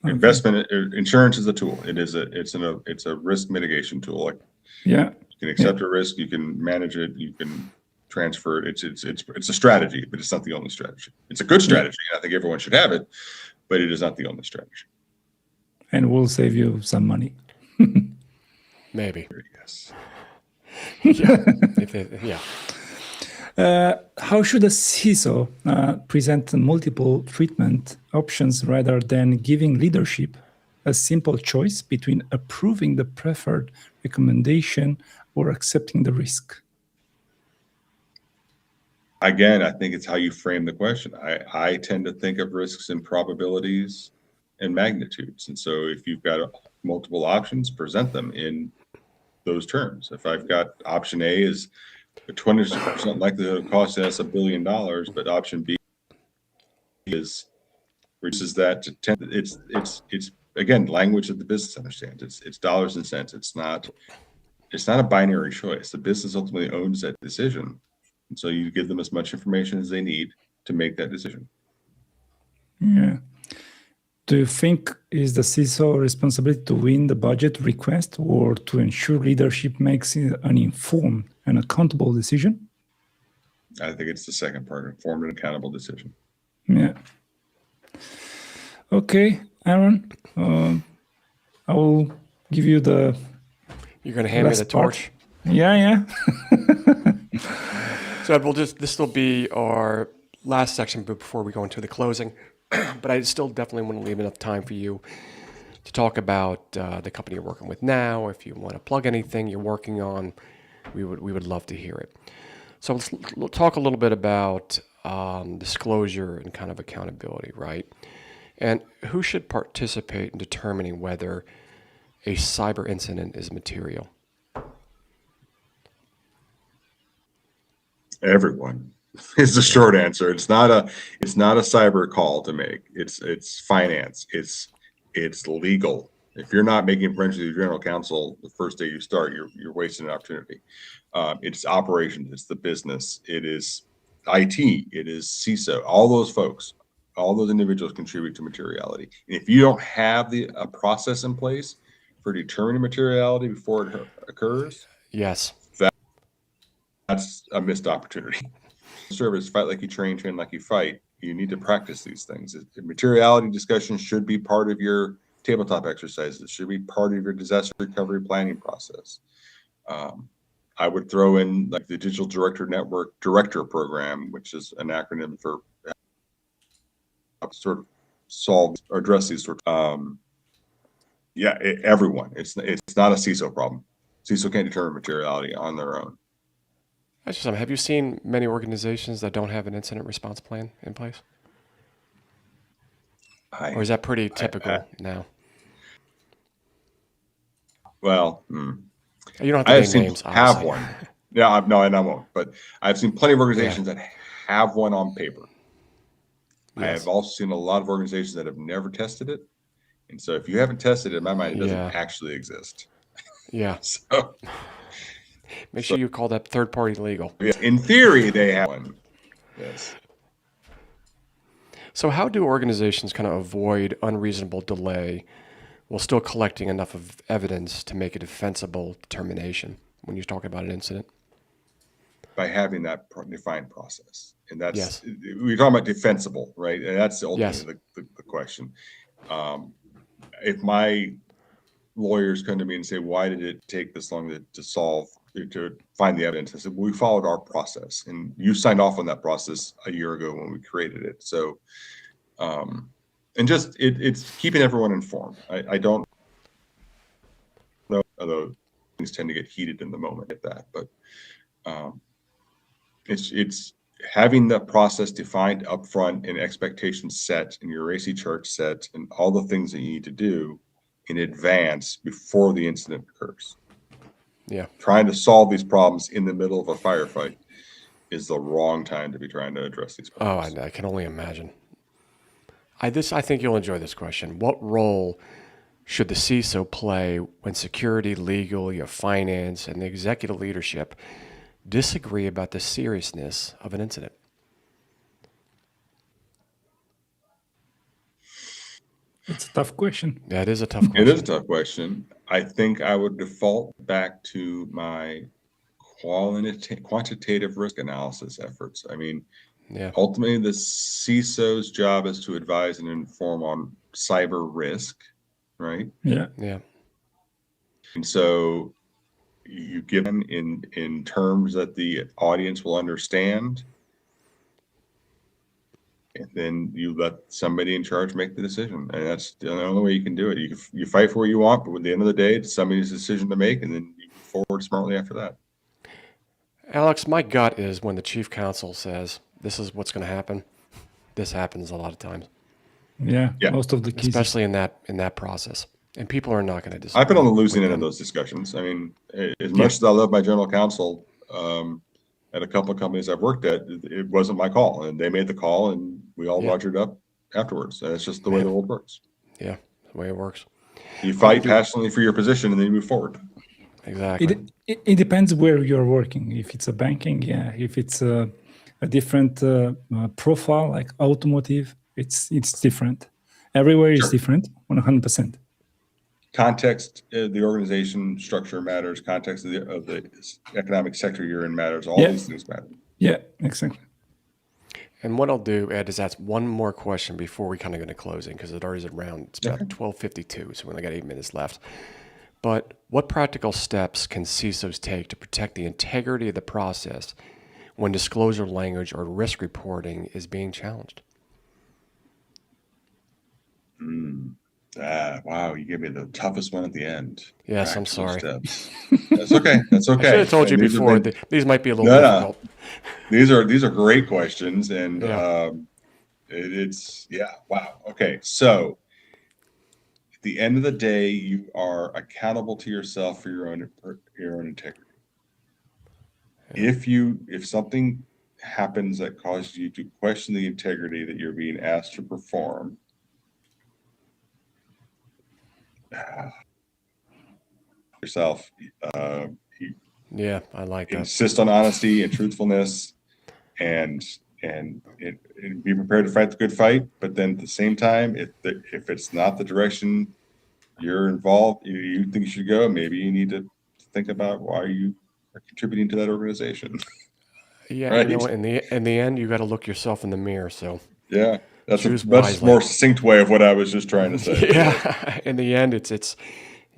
Okay. Investment insurance is a tool. It's a risk mitigation tool. Like, Yeah. you can accept a risk, you can manage it, you can transfer it. It's a strategy, but it's not the only strategy. It's a good strategy, and I think everyone should have it, but it is not the only strategy. And will save you some money. Maybe. Yes. Yeah. How should a CISO present multiple treatment options rather than giving leadership a simple choice between approving the preferred recommendation or accepting the risk? Again, I think it's how you frame the question. I tend to think of risks in probabilities and magnitudes. And so if you've got multiple options, present them in those terms. If I've got option A is a 20% likelihood of costing us $1 billion, but option B is reduces that to 10. It's again, language that the business understands. It's dollars and cents. It's not a binary choice. The business ultimately owns that decision. And so you give them as much information as they need to make that decision. Yeah. Do you think is the CISO responsibility to win the budget request or to ensure leadership makes an informed and accountable decision? I think it's the second part, informed and accountable decision. Yeah. Okay, Aaron, I will give you the You're going to hand me the last part. torch. Yeah. So Ed, this will be our last section before we go into the closing. But I still definitely want to leave enough time for you to talk about the company you're working with now. If you want to plug anything you're working on, we would love to hear it. So let's talk a little bit about disclosure and kind of accountability, right? And who should participate in determining whether a cyber incident is material? Everyone is the short answer. It's not a cyber call to make. It's finance. It's legal. If you're not making friends with your general counsel the first day you start, you're wasting an opportunity. It's operations. It's the business. It is IT. It is CISO. All those folks, all those individuals contribute to materiality. And if you don't have a process in place for determining materiality before it occurs, Yes. that's a missed opportunity. Service, fight like you train like you fight. You need to practice these things. Materiality discussions should be part of your tabletop exercises. It should be part of your disaster recovery planning process. I would throw in like the Digital Director Network Director Program, which is an acronym for sort of solve or address these sort of, everyone. It's not a CISO problem. CISO can't determine materiality on their own. Have you seen many organizations that don't have an incident response plan in place? Or is that pretty typical now? Well, you don't I have have to name seen names. have obviously. one. Yeah, no, and I won't. But I've seen plenty of organizations that have one on paper. I Yes. have also seen a lot of organizations that have never tested it. And so if you haven't tested it, in my mind, it doesn't actually exist. Yeah. So Make sure you call that third-party legal. yeah, in theory, they have one. Yes. So how do organizations kind of avoid unreasonable delay while still collecting enough of evidence to make a defensible determination when you're talking about an incident? By having that defined process. And that's, Yes. we're talking about defensible, right? And that's ultimately Yes. the question. If my lawyers come to me and say, why did it take this long to find the evidence? I said, well, we followed our process, and you signed off on that process a year ago when we created it. So, and just it's keeping everyone informed. I don't know, although things tend to get heated in the moment at that, but it's having the process defined upfront and expectations set and your AC chart set and all the things that you need to do in advance before the incident occurs. Yeah. Trying to solve these problems in the middle of a firefight is the wrong time to be trying to address these problems. I can only imagine. I think you'll enjoy this question. What role should the CISO play when security, legal, your finance, and the executive leadership disagree about the seriousness of an incident? It's a tough question. That is a tough question. It is a tough question. I think I would default back to my quantitative risk analysis efforts. I mean, ultimately, the CISO's job is to advise and inform on cyber risk, right? Yeah. Yeah. And so you give them in terms that the audience will understand, and then you let somebody in charge make the decision. And that's the only way you can do it. You fight for what you want, but at the end of the day, it's somebody's decision to make, and then you move forward smartly after that. Alex, my gut is when the chief counsel says, this is what's going to happen, this happens a lot of times. Yeah. Most of the cases. Especially in that process. And people are not going to disagree. I've been on the losing end of those discussions. I mean, as much as I love my general counsel, at a couple of companies I've worked at, it wasn't my call, and they made the call, and we all rogered up afterwards. And it's just the way the world works. Yeah, the way it works. You fight passionately for your position, and then you move forward. Exactly. It depends where you're working. If it's a banking, yeah. If it's a different profile, like automotive, it's different. Everywhere is different, 100%. Context, the organization structure matters. Context of the economic sector you're in matters. All these things matter. Yeah, exactly. And what I'll do, Ed, is ask one more question before we kind of go to closing, because it already is around, it's about 12:52, so we only got 8 minutes left. But what practical steps can CISOs take to protect the integrity of the process when disclosure language or risk reporting is being challenged? Wow, you gave me the toughest one at the end. Yes, I'm sorry. That's okay. That's okay. I should have told you before. These might be a little difficult. These are great questions, and it's wow. Okay, so at the end of the day, you are accountable to yourself for your own integrity. If something happens that causes you to question the integrity that you're being asked to perform, yourself, yeah, I like that. Insist on honesty and truthfulness, and be prepared to fight the good fight. But then at the same time, if it's not the direction you're involved, you think you should go, maybe you need to think about why you are contributing to that organization. Yeah, right? In the end, you got to look yourself in the mirror. So yeah. That's a much more succinct way of what I was just trying to say. Yeah, in the end, it's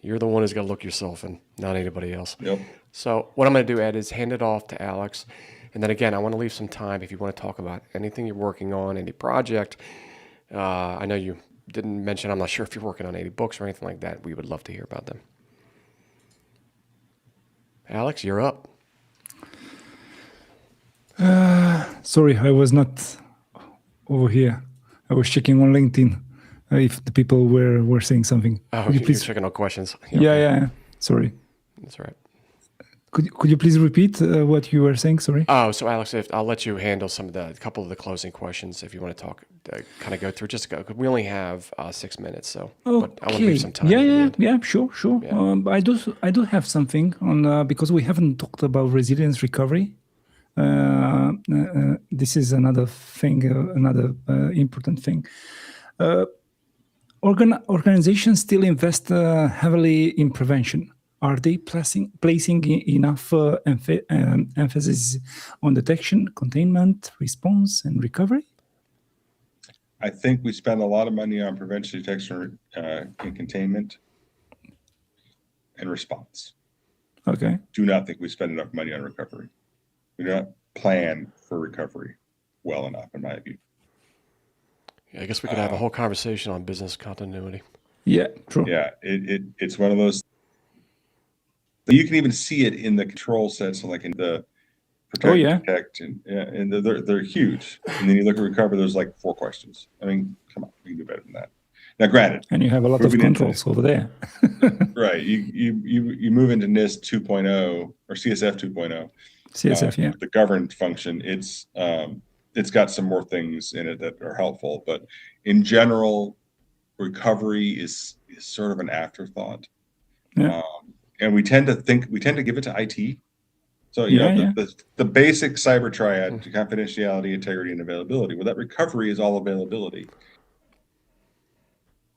you're the one who's got to look yourself and not anybody else. Yep. So what I'm going to do, Ed, is hand it off to Alex. And then again, I want to leave some time if you want to talk about anything you're working on, any project. I know you didn't mention, I'm not sure if you're working on any books or anything like that. We would love to hear about them. Alex, you're up. Sorry, I was not over here. I was checking on LinkedIn if the people were saying something. Oh, you're checking on questions. Yeah. Sorry. That's right. Could you please repeat what you were saying? Sorry. Oh, so Alex, I'll let you handle a couple of the closing questions if you want to talk, kind of go through. Just go. We only have 6 minutes, so but I want to leave some time. Yeah. Sure. Yeah. I do have something on because we haven't talked about resilience recovery. This is another thing, another important thing. Organizations still invest heavily in prevention. Are they placing enough emphasis on detection, containment, response, and recovery? I think we spend a lot of money on prevention, detection, and containment. in response. Okay. Do not think we spend enough money on recovery. We do not plan for recovery well enough, in my view. Yeah, I guess we could have a whole conversation on business continuity. Yeah, true. Yeah, it's one of those. You can even see it in the control sets, so like in the protect, yeah. protect, and they're huge. And then you look at recover, there's like 4 questions. I mean, come on, we can do better than that. Now, granted, And you have a lot of moving into- controls over there. right? You move into NIST 2.0 or CSF 2.0. CSF, yeah. The governed function, it's got some more things in it that are helpful, but in general, recovery is sort of an afterthought. Yeah. And we tend to give it to IT. So the basic cyber triad: confidentiality, integrity, and availability. Well, that recovery is all availability.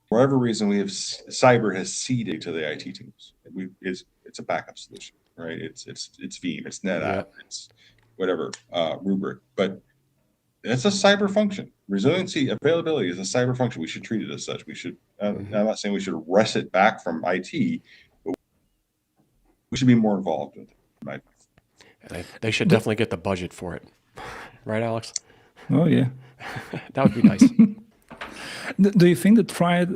For whatever reason, we have cyber has ceded to the IT teams. It's a backup solution, right? It's Veeam, it's NetApp, it's whatever rubric, but it's a cyber function. Resiliency, availability is a cyber function. We should treat it as such. We should. I'm not saying we should wrest it back from IT, but we should be more involved with it. And they should definitely get the budget for it, right, Alex? Oh yeah. That would be nice. Do you think the triad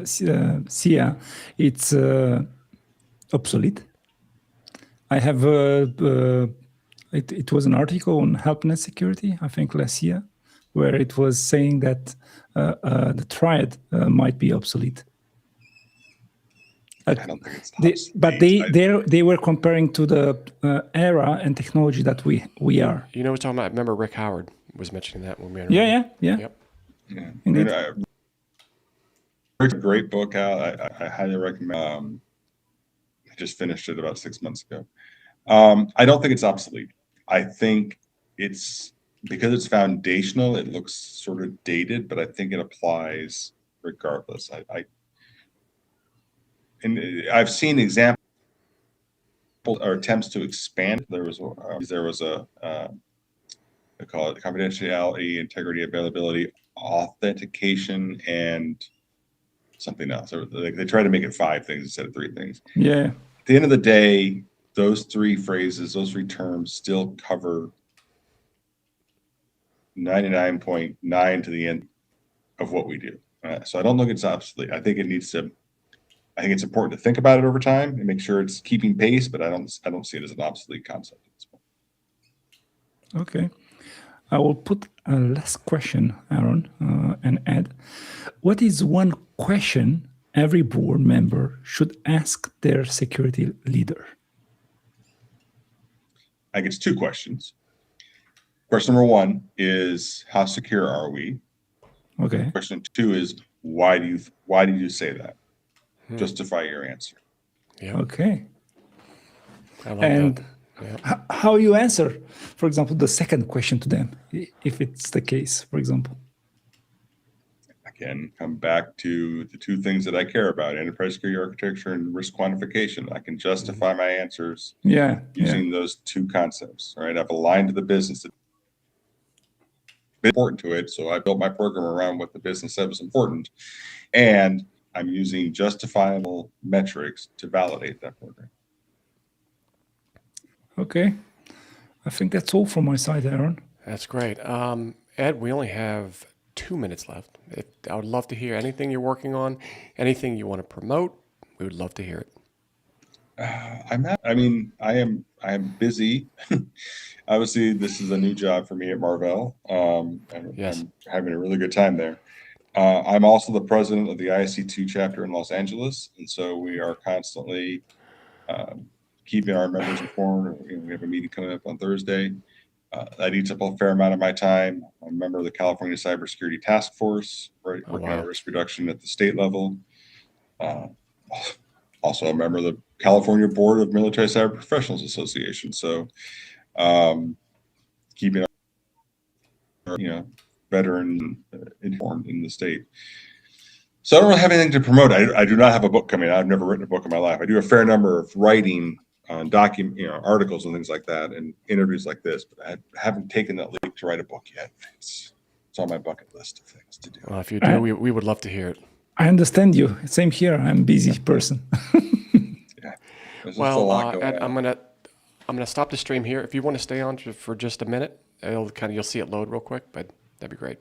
SIA it's obsolete? I have it was an article on HelpNet security, I think last year, where it was saying that the triad might be obsolete. I don't think it's obsolete. But they were comparing to the era and technology that we are. You know what we're talking about? Remember Rick Howard was mentioning that when we were Yeah. Yep. Yeah. Indeed. Rick's a great book out. I highly recommend. I just finished it about 6 months ago. I don't think it's obsolete. I think it's because it's foundational. It looks sort of dated, but I think it applies regardless. And I've seen examples or attempts to expand. There was a they call it confidentiality, integrity, availability, authentication, and something else. They try to make it 5 things instead of 3 things. Yeah. At the end of the day, those 3 phrases, those 3 terms still cover 99.9 to the end of what we do. So I don't think it's obsolete. I think it's important to think about it over time and make sure it's keeping pace, but I don't see it as an obsolete concept at this point. Okay. I will put a last question, Aaron and Ed. What is one question every board member should ask their security leader? I guess 2 questions. Question number 1 is, how secure are we? Okay. Question 2 is, why do you say that? Justify your answer. Yeah. Okay. I like And that. Yeah. how you answer, for example, the second question to them, if it's the case, for example. Again, come back to the 2 things that I care about: enterprise security architecture and risk quantification. I can justify my answers using those 2 concepts. Right? I've aligned to the business. It's important to it, so I built my program around what the business said was important, and I'm using justifiable metrics to validate that program. Okay. I think that's all from my side, Aaron. That's great. Ed, we only have 2 minutes left. I would love to hear anything you're working on, anything you want to promote. We would love to hear it. I am busy. Obviously, this is a new job for me at Marvell. Yes. I'm having a really good time there. I'm also the president of the ISC2 chapter in Los Angeles, and so we are constantly keeping our members informed. We have a meeting coming up on Thursday. That eats up a fair amount of my time. I'm a member of the California Cybersecurity Task Force, working on risk reduction at the state level. Also a member of the California Board of Military Cyber Professionals Association. So keeping our veteran informed in the state. So I don't really have anything to promote. I do not have a book coming out. I've never written a book in my life. I do a fair number of writing on articles and things like that, and interviews like this, but I haven't taken that leap to write a book yet. It's on my bucket list of things to do. Well, if you do, we would love to hear it. I understand you. Same here. I'm a busy person. Yeah. There's just a Well, lot going Ed, on. I'm gonna stop the stream here. If you want to stay on for just a minute, you'll see it load real quick, but that'd be great.